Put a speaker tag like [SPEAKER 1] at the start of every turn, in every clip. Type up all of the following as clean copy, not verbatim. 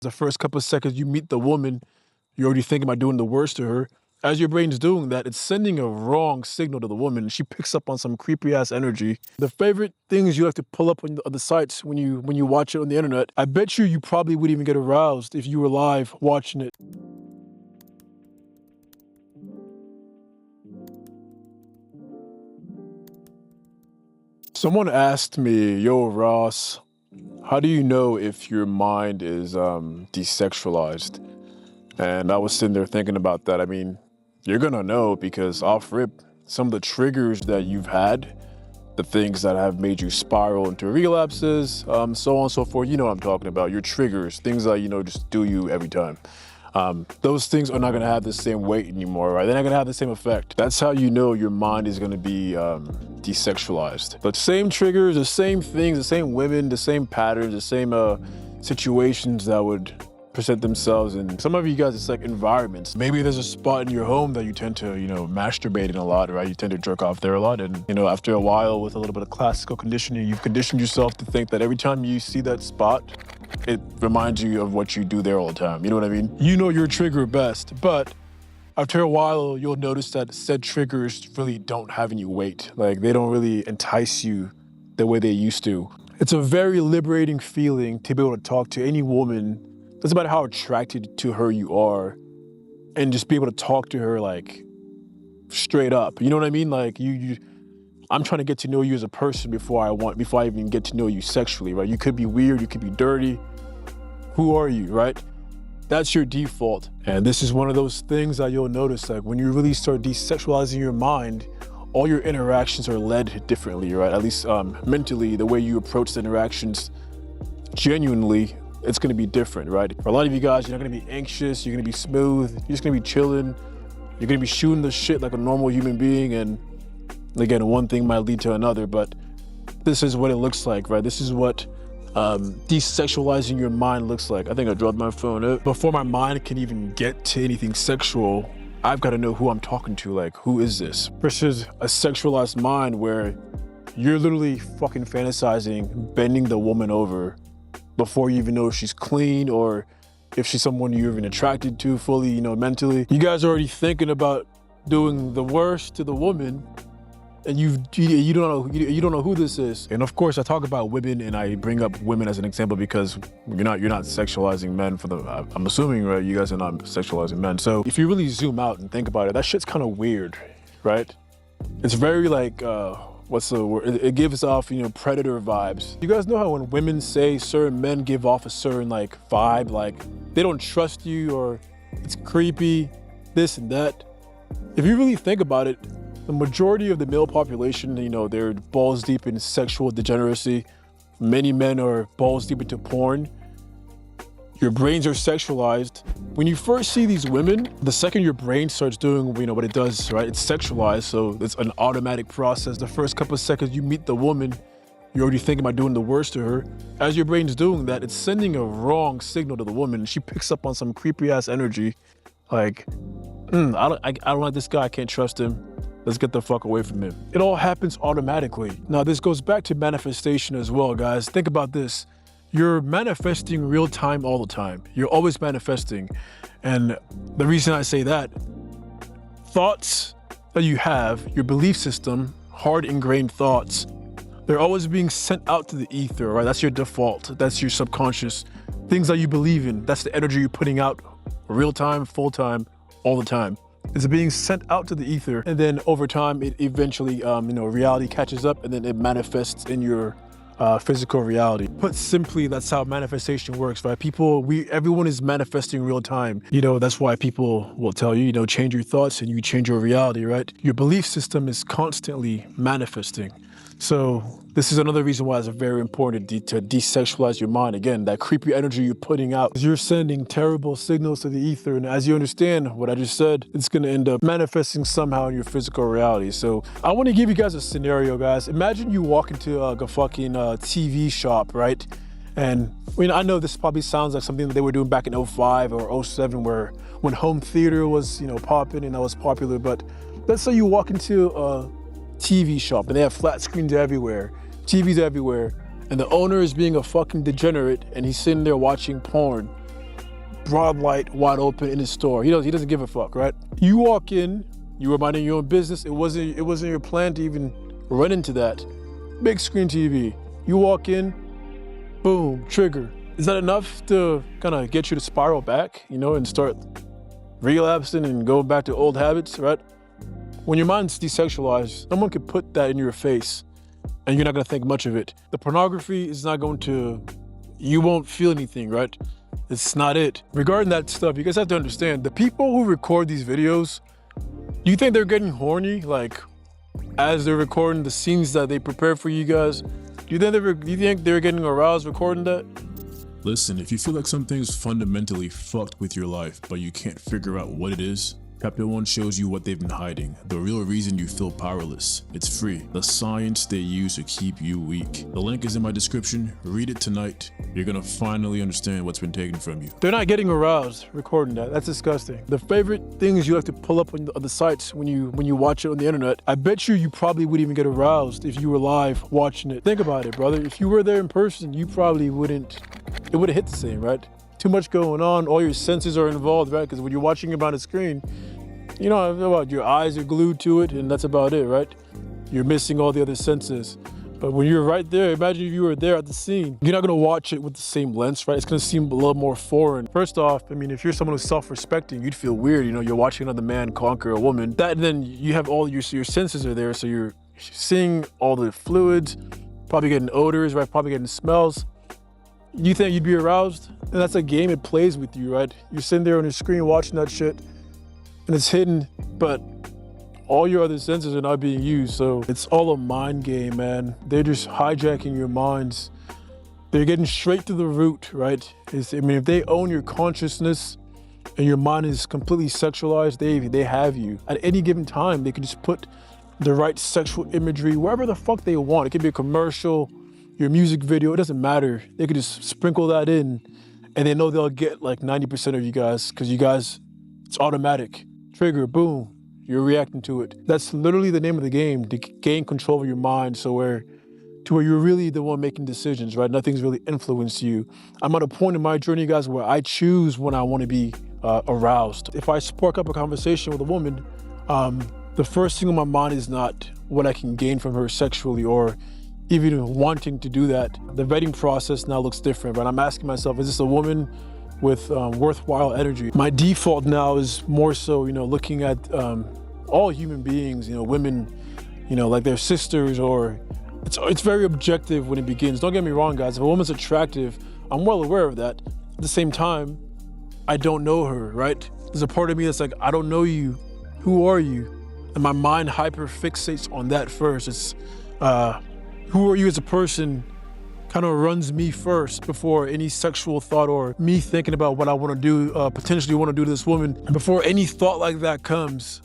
[SPEAKER 1] The first couple of seconds you meet the woman, you're already thinking about doing the worst to her. As your brain's doing that, it's sending a wrong signal to the woman. She picks up on some creepy ass energy. The favorite things you like to pull up on the sites when you watch it on the internet, I bet you probably wouldn't even get aroused if you were live watching it. Someone asked me, yo, Ross, how do you know if your mind is desexualized? And I was sitting there thinking about that. I mean, you're gonna know because off rip, some of the triggers that you've had, the things that have made you spiral into relapses, so on and so forth, you know what I'm talking about, your triggers, things that, just do you every time. Those things are not gonna have the same weight anymore, right? They're not gonna have the same effect. That's how you know your mind is gonna be desexualized. But same triggers, the same things, the same women, the same patterns, the same situations that would present themselves in some of you guys, it's like environments. Maybe there's a spot in your home that you tend to, masturbate in a lot, right? You tend to jerk off there a lot. And, after a while with a little bit of classical conditioning, you've conditioned yourself to think that every time you see that spot, it reminds you of what you do there all the time. You know what I mean? You know your trigger best, but after a while, you'll notice that said triggers really don't have any weight. Like they don't really entice you the way they used to. It's a very liberating feeling to be able to talk to any woman. Doesn't matter how attracted to her you are, and just be able to talk to her like straight up. You know what I mean? Like I'm trying to get to know you as a person before I even get to know you sexually, right? You could be weird, you could be dirty. Who are you, right? That's your default. And this is one of those things that you'll notice, like when you really start desexualizing your mind, all your interactions are led differently, right? At least mentally, the way you approach the interactions genuinely, it's gonna be different, right? For a lot of you guys, you're not gonna be anxious, you're gonna be smooth, you're just gonna be chilling, you're gonna be shooting the shit like a normal human being, and again, one thing might lead to another, but this is what it looks like, right? This is what desexualizing your mind looks like. I think I dropped my phone. Before my mind can even get to anything sexual, I've gotta know who I'm talking to, like, who is this? Versus a sexualized mind where you're literally fucking fantasizing, bending the woman over before you even know if she's clean or if she's someone you're even attracted to fully, mentally. You guys are already thinking about doing the worst to the woman, and you don't know who this is. And of course, I talk about women, and I bring up women as an example because you're not sexualizing men I'm assuming, right? You guys are not sexualizing men. So if you really zoom out and think about it, that shit's kind of weird, right? It's very like, what's the word? It gives off, predator vibes. You guys know how when women say certain men give off a certain like vibe, like they don't trust you or it's creepy, this and that. If you really think about it, the majority of the male population, they're balls deep in sexual degeneracy. Many men are balls deep into porn. Your brains are sexualized. When you first see these women, the second your brain starts doing, what it does, right? It's sexualized, so it's an automatic process. The first couple of seconds you meet the woman, you're already thinking about doing the worst to her. As your brain's doing that, it's sending a wrong signal to the woman. She picks up on some creepy ass energy, like, I don't like this guy, I can't trust him. Let's get the fuck away from him. It all happens automatically. Now, this goes back to manifestation as well, guys. Think about this. You're manifesting real time all the time. You're always manifesting. And the reason I say that, thoughts that you have, your belief system, hard ingrained thoughts, they're always being sent out to the ether, right? That's your default. That's your subconscious. Things that you believe in, that's the energy you're putting out real time, full time, all the time. It's being sent out to the ether, and then over time, it eventually, reality catches up, and then it manifests in your physical reality. Put simply, that's how manifestation works, right? Everyone is manifesting real time. That's why people will tell you, change your thoughts and you change your reality, right? Your belief system is constantly manifesting. So this is another reason why it's very important to desexualize your mind. Again, that creepy energy you're putting out, you're sending terrible signals to the ether. And as you understand what I just said, it's going to end up manifesting somehow in your physical reality. So I want to give you guys a scenario, guys. Imagine you walk into a fucking TV shop, right? And I know this probably sounds like something that they were doing back in 05 or 07, when home theater was, popping and that was popular. But let's say you walk into a TV shop and they have flat screens everywhere, TVs everywhere, and the owner is being a fucking degenerate and he's sitting there watching porn. broad light, wide open in his store. He doesn't give a fuck, right? You walk in, you were minding your own business. It wasn't your plan to even run into that. Big screen TV. You walk in, boom, trigger. Is that enough to kind of get you to spiral back, and start relapsing and go back to old habits, right? When your mind's desexualized, someone could put that in your face and you're not gonna think much of it. The pornography is not you won't feel anything, right? It's not it. Regarding that stuff, you guys have to understand, the people who record these videos, do you think they're getting horny, like, as they're recording the scenes that they prepare for you guys? Do you think they're getting aroused recording that?
[SPEAKER 2] Listen, if you feel like something's fundamentally fucked with your life, but you can't figure out what it is, Chapter 1 shows you what they've been hiding, the real reason you feel powerless. It's free. The science they use to keep you weak. The link is in my description. Read it tonight. You're gonna finally understand what's been taken from you.
[SPEAKER 1] They're not getting aroused recording that. That's disgusting. The favorite things you like to pull up on the sites when you watch it on the internet, I bet you probably wouldn't even get aroused if you were live watching it. Think about it, brother. If you were there in person, you probably wouldn't. It would have hit the same, right? Too much going on, all your senses are involved, right? Because when you're watching it on a screen, your eyes are glued to it and that's about it, right? You're missing all the other senses. But when you're right there, imagine if you were there at the scene, you're not gonna watch it with the same lens, right? It's gonna seem a little more foreign. First off, if you're someone who's self-respecting, you'd feel weird, you're watching another man conquer a woman. Then you have all your senses are there, so you're seeing all the fluids, probably getting odors, right? Probably getting smells. You think you'd be aroused? And that's a game it plays with you, right? You're sitting there on your screen watching that shit and it's hidden, but all your other senses are not being used. So it's all a mind game, man. They're just hijacking your minds. They're getting straight to the root, right? If they own your consciousness and your mind is completely sexualized, they have you. At any given time, they can just put the right sexual imagery wherever the fuck they want. It could be a commercial, your music video, it doesn't matter. They could just sprinkle that in and they know they'll get like 90% of you guys because you guys, it's automatic. Trigger, boom, you're reacting to it. That's literally the name of the game, to gain control of your mind to where you're really the one making decisions, right? Nothing's really influenced you. I'm at a point in my journey, guys, where I choose when I want to be aroused. If I spark up a conversation with a woman, the first thing on my mind is not what I can gain from her sexually or even wanting to do that. The vetting process now looks different, right? I'm asking myself, is this a woman with worthwhile energy? My default now is more so, looking at all human beings, women, like their sisters, or it's very objective when it begins. Don't get me wrong, guys. If a woman's attractive, I'm well aware of that. At the same time, I don't know her, right? There's a part of me that's like, I don't know you. Who are you? And my mind hyper fixates on that first. It's who are you as a person kind of runs me first before any sexual thought or me thinking about what I want to do, potentially want to do to this woman. And before any thought like that comes,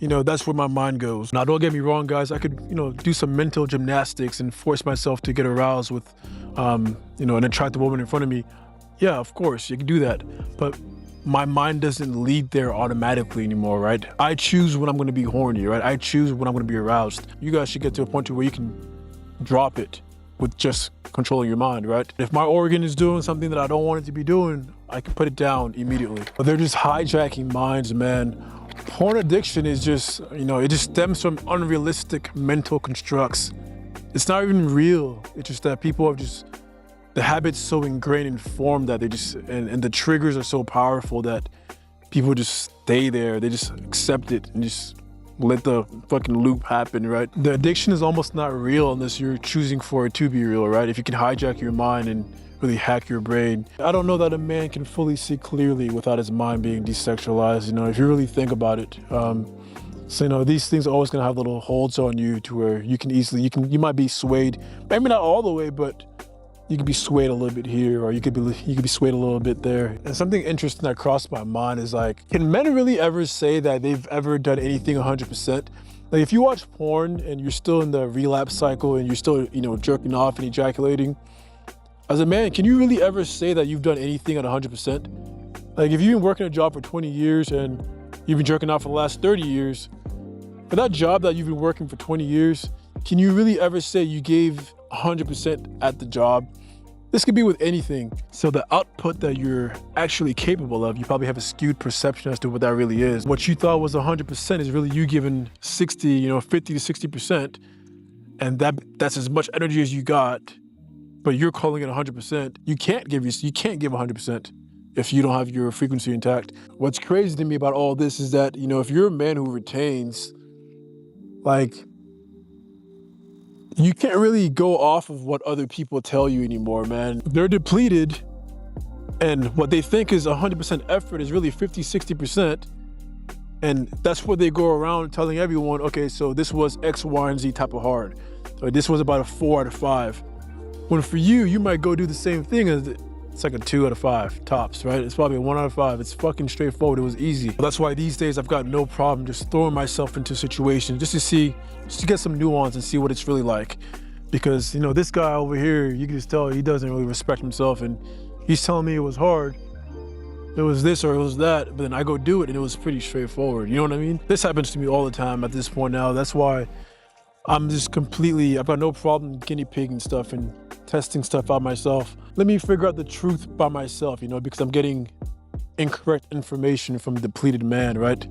[SPEAKER 1] that's where my mind goes. Now, don't get me wrong, guys. I could, do some mental gymnastics and force myself to get aroused with, an attractive woman in front of me. Yeah, of course, you can do that. But my mind doesn't lead there automatically anymore, right? I choose when I'm going to be horny, right? I choose when I'm going to be aroused. You guys should get to a point where you can drop it with just controlling your mind, right? If my organ is doing something that I don't want it to be doing, I can put it down immediately. But they're just hijacking minds, man. Porn addiction is just, it just stems from unrealistic mental constructs. It's not even real. It's just that people have the habit's so ingrained and formed that and the triggers are so powerful that people just stay there. They just accept it and just let the fucking loop happen, right? The addiction is almost not real unless you're choosing for it to be real, right? If you can hijack your mind and really hack your brain. I don't know that a man can fully see clearly without his mind being desexualized, if you really think about it. So, these things are always gonna have little holds on you to where you might be swayed, maybe not all the way, but you could be swayed a little bit here, or you could be swayed a little bit there. And something interesting that crossed my mind is like, can men really ever say that they've ever done anything 100%? Like if you watch porn and you're still in the relapse cycle and you're still, jerking off and ejaculating, as a man, can you really ever say that you've done anything at 100%? Like if you've been working a job for 20 years and you've been jerking off for the last 30 years, for that job that you've been working for 20 years, can you really ever say you gave 100% at the job? This could be with anything. So the output that you're actually capable of, you probably have a skewed perception as to what that really is. What you thought was 100% is really you giving 50 to 60%. And that's as much energy as you got, but you're calling it 100%. You can't give 100% if you don't have your frequency intact. What's crazy to me about all this is that, if you're a man who retains, like, you can't really go off of what other people tell you anymore, man. They're depleted, and what they think is 100% effort is really 50, 60%. And that's what they go around telling everyone, okay, so this was X, Y, and Z type of hard. Or this was about a 4 out of 5. When for you, you might go do the same thing as it's like a 2 out of 5 tops, right? It's probably a 1 out of 5. It's fucking straightforward. It was easy. That's why these days I've got no problem just throwing myself into situations just to get some nuance and see what it's really like. Because, this guy over here, you can just tell he doesn't really respect himself, and he's telling me it was hard. It was this or it was that, but then I go do it and it was pretty straightforward. You know what I mean? This happens to me all the time at this point now. That's why I've got no problem guinea pigging stuff and testing stuff out myself. Let me figure out the truth by myself, because I'm getting incorrect information from a depleted man, right?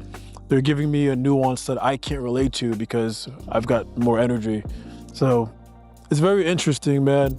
[SPEAKER 1] They're giving me a nuance that I can't relate to because I've got more energy. So it's very interesting, man.